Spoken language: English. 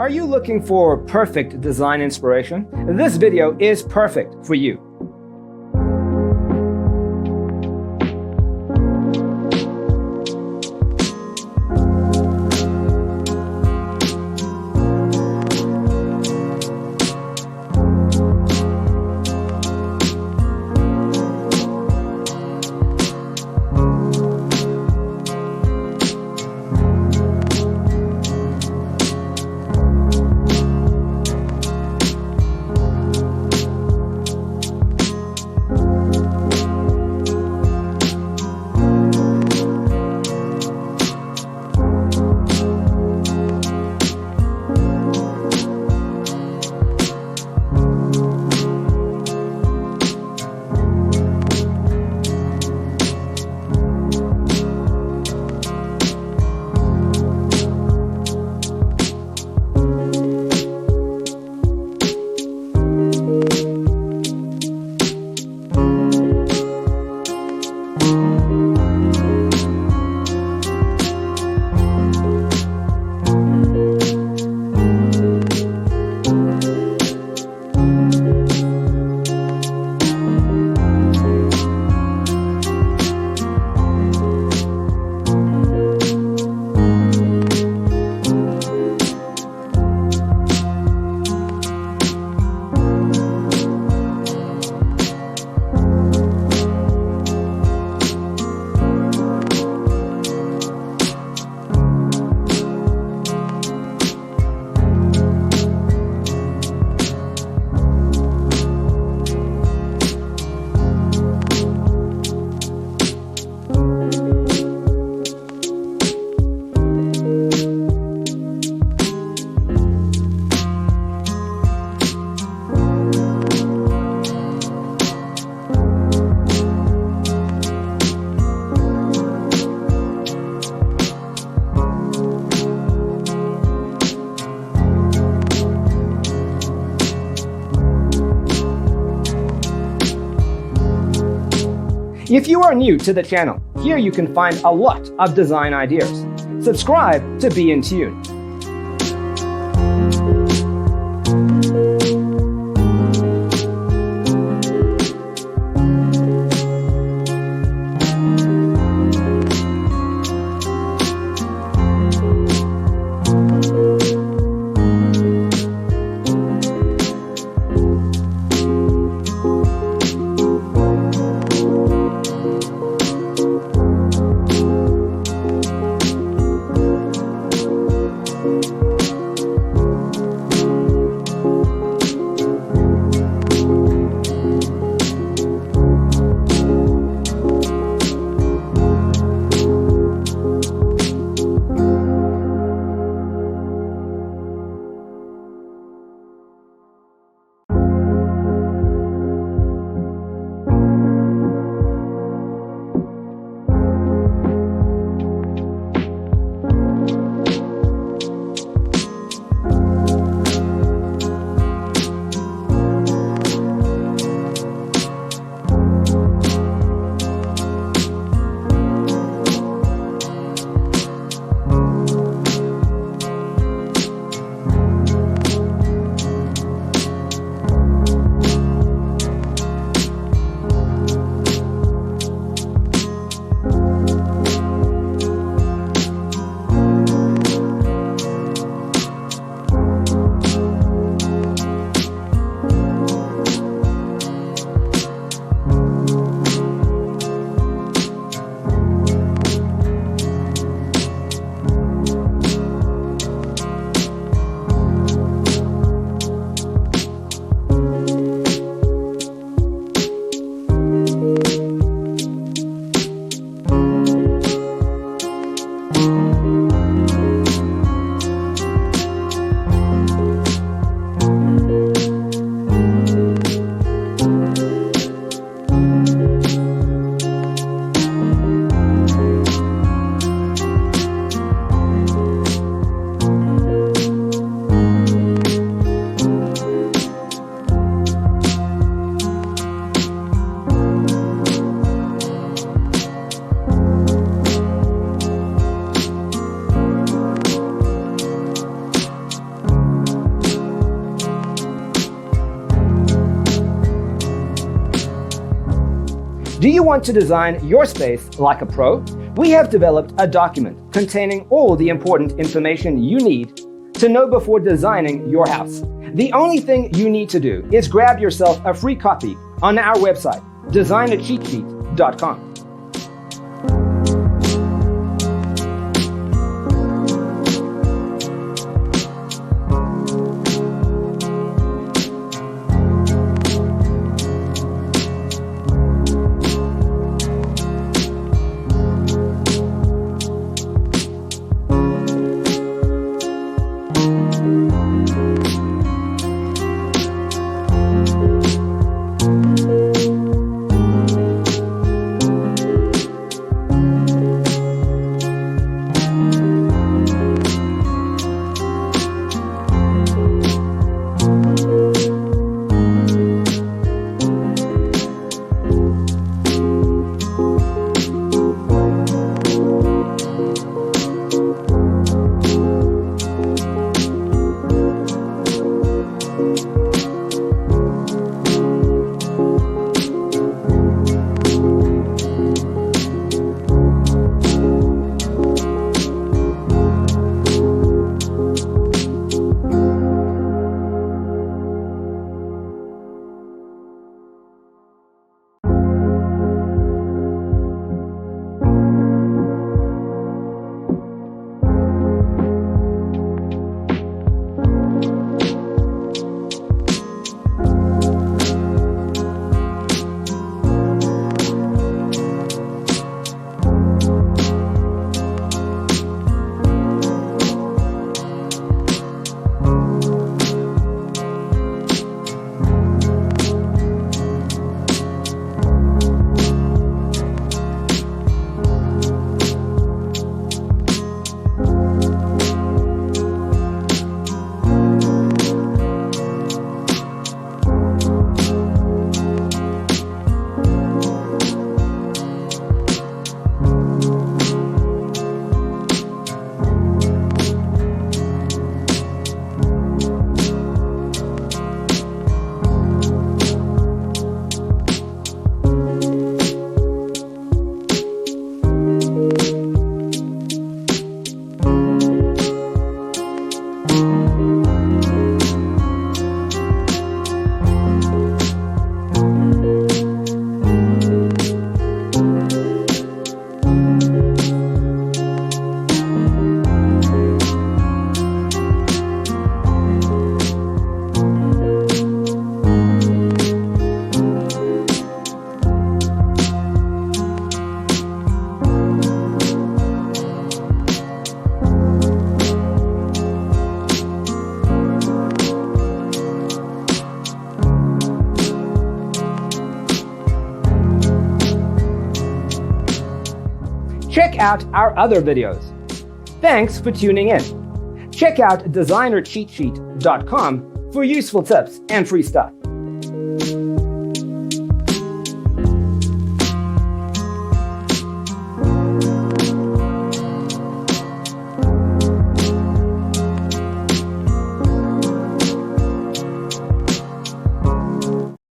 Are you looking for perfect design inspiration? This video is perfect for you. If you are new to the channel, here you can find a lot of design ideas. Subscribe to be in tune. Do you want to design your space like a pro? We have developed a document containing all the important information you need to know before designing your house. The only thing you need to do is grab yourself a free copy on our website, designercheatsheet.com. Check out our other videos. Thanks for tuning in. Check out designercheatsheet.com for useful tips and free stuff.